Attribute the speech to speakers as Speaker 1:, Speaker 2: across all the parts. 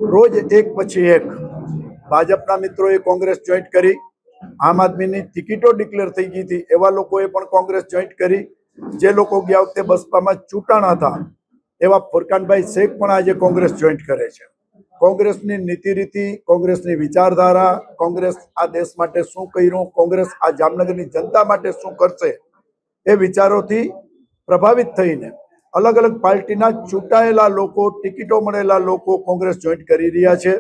Speaker 1: રોજ એક પછી એક ભાજપના મિત્રોએ કોંગ્રેસ જોઈન્ટ કરી, આમ આદમીની ટિકિટો ડિક્લેર થઈ ગઈ હતી એવા લોકોએ પણ કોંગ્રેસ જોઈન્ટ કરી, જે લોકો ગયા વખતે બસપામાં ચૂંટાણા હતા એવા ફુરકાનભાઈ શેખ પણ આજે કોંગ્રેસ જોઈન્ટ કરે છે. કોંગ્રેસની નીતિ રીતિ, કોંગ્રેસની વિચારધારા, કોંગ્રેસ આ દેશ માટે શું કર્યું, કોંગ્રેસ આ જામનગરની જનતા માટે શું કરશે, એ વિચારોથી પ્રભાવિત થઈને અલગ અલગ પાર્ટીના ચૂંટાયેલા લોકો, ટિકિટો મળેલા લોકો કોંગ્રેસ જોઈન્ટ કરી રહ્યા છે.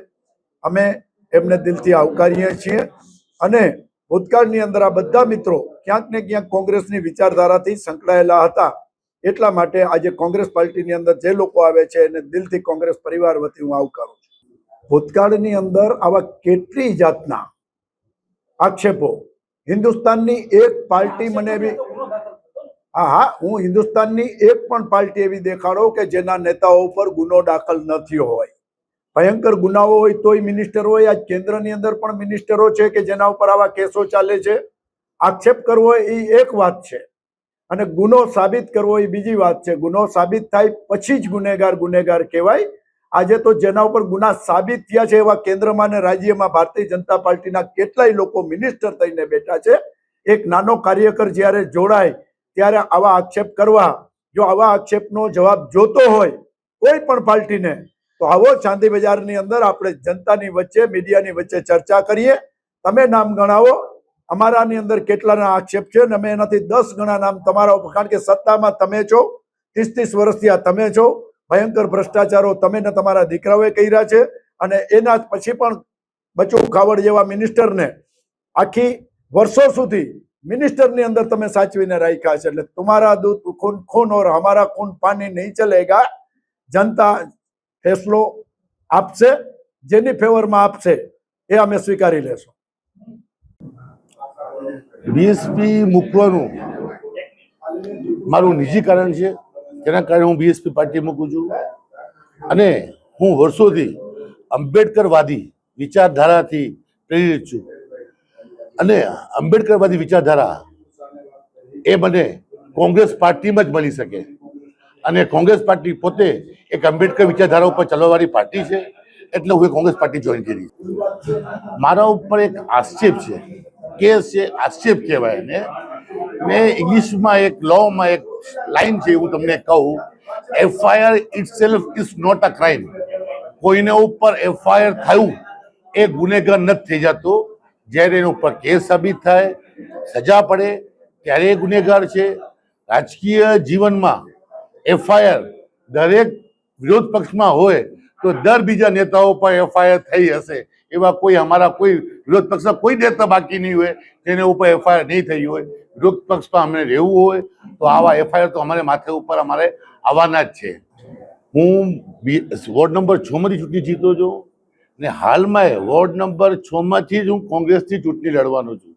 Speaker 1: અમે એમને દિલથી આવકારીએ છીએ અને ભૂતકાળની અંદર આ બધા મિત્રો ક્યાંક ને ક્યાંક કોંગ્રેસની વિચારધારાથી સંકળાયેલા હતા, એટલા માટે આજે કોંગ્રેસ પાર્ટીની અંદર જે લોકો આવે છે એને દિલથી કોંગ્રેસ પરિવાર વતી હું આવકારું છું. ભૂતકાળની અંદર આવા કેટલી જાતના આક્ષેપો, હિન્દુસ્તાનની એક પાર્ટી મને એવી હું હિન્દુસ્તાનની એક પણ પાર્ટી એવી દેખાડો કે જેના નેતાઓ ઉપર ગુનો દાખલ ન થયો હોય. ભયંકર ગુનાઓ હોય તોય મિનિસ્ટર હોય. આજ કેન્દ્રની અંદર પણ મિનિસ્ટરો છે કે જેના ઉપર આવા કેસો ચાલે છે. આક્ષેપ કરવો એ એક વાત છે અને ગુનો સાબિત કરવો એ બીજી વાત છે. ગુનો સાબિત થાય પછી જ ગુનેગાર કહેવાય. આજે તો જેના ઉપર ગુના સાબિત થયા છે એવા કેન્દ્રમાં અને રાજ્યમાં ભારતીય જનતા પાર્ટીના કેટલાય લોકો મિનિસ્ટર થઈને બેઠા છે. એક નાનો કાર્યકર જ્યારે જોડાય ત્યારે આવા આક્ષેપ કરવા, જો આવા આક્ષેપનો જવાબ જોતો હોય કોઈ પણ પાર્ટીને, તો આવો ચાંદી બજારની અંદર આપણે જનતાની વચ્ચે, મીડિયાની વચ્ચે ચર્ચા કરીએ. તમે નામ ગણાવો, અમારાની અંદર કેટલાના આક્ષેપ છે ને અમે એનાથી 10 ગણા નામ તમારા ઉપર, કારણ કે સત્તામાં તમે છો, 30 વર્ષથી આ તમે છો. ભયંકર ભ્રષ્ટાચારો તમે ને તમારા દીકરાઓએ કર્યા છે અને એના પછી પણ બચુ ખાવડ જેવા મિનિસ્ટરને આખી વર્ષો સુધી મિનિસ્ટરની અંદર તમે સાચવીને રાખ્યા છે. એટલે તમારા દૂધ ખૂન ખૂન ઓર હમારા ખૂન પાણી નહીં ચલેગા. જનતા ફેસલો આપશે, જેની ફેવરમાં આપશે એ અમે સ્વીકારી લેશું.
Speaker 2: બીએસપી મૂકવાનું મારું નિજી કારણ છે, તેના કારણે હું બીએસપી પાર્ટી મૂકું છું. અને હું વર્ષોથી આંબેડકરવાદી વિચારધારાથી પ્રેરિત છું અને આંબેડકરવાદી વિચારધારા એ મને કોંગ્રેસ પાર્ટીમાં જ મળી શકે. અને કોંગ્રેસ પાર્ટી પોતે એક આંબેડકર વિચારધારા ઉપર ચાલવાવાળી પાર્ટી છે, એટલે હું કોંગ્રેસ પાર્ટી જોઈન કરી. મારા ઉપર એક આક્ષેપ છે, કેસ છે, આક્ષેપ કહેવાય એને. મેં ઇંગ્લિશમાં એક લોમાં એક લાઈન છે, હું તમને કહું, FIR itself is not a crime. કોઈને ઉપર એફઆઈઆર થયું એ ગુનેગાર નથી થઈ જતો. જ્યારે એના ઉપર કેસ સાબિત થાય, સજા પડે, ત્યારે એ ગુનેગાર છે. રાજકીય જીવનમાં એફઆઈઆર દરેક વિરોધ પક્ષમાં હોય તો દર બીજા નેતાઓ પર એફઆઈઆર થઈ હશે. એવા કોઈ અમારા કોઈ વિરોધ પક્ષના કોઈ નેતા બાકી નહીં હોય જેને ઉપર એફઆઈઆર નહીં થઈ હોય. વિરોધ પક્ષમાં અમને રહેવું હોય તો આવા એફઆઈઆર તો અમારે માથે ઉપર અમારે આવવાના જ છે. હું વોર્ડ નંબર 6 માંથી ચૂંટણી જીતો છું ને હાલમાં વોર્ડ નંબર 6 માંથી જ હું કોંગ્રેસથી ચૂંટણી લડવાનો છું.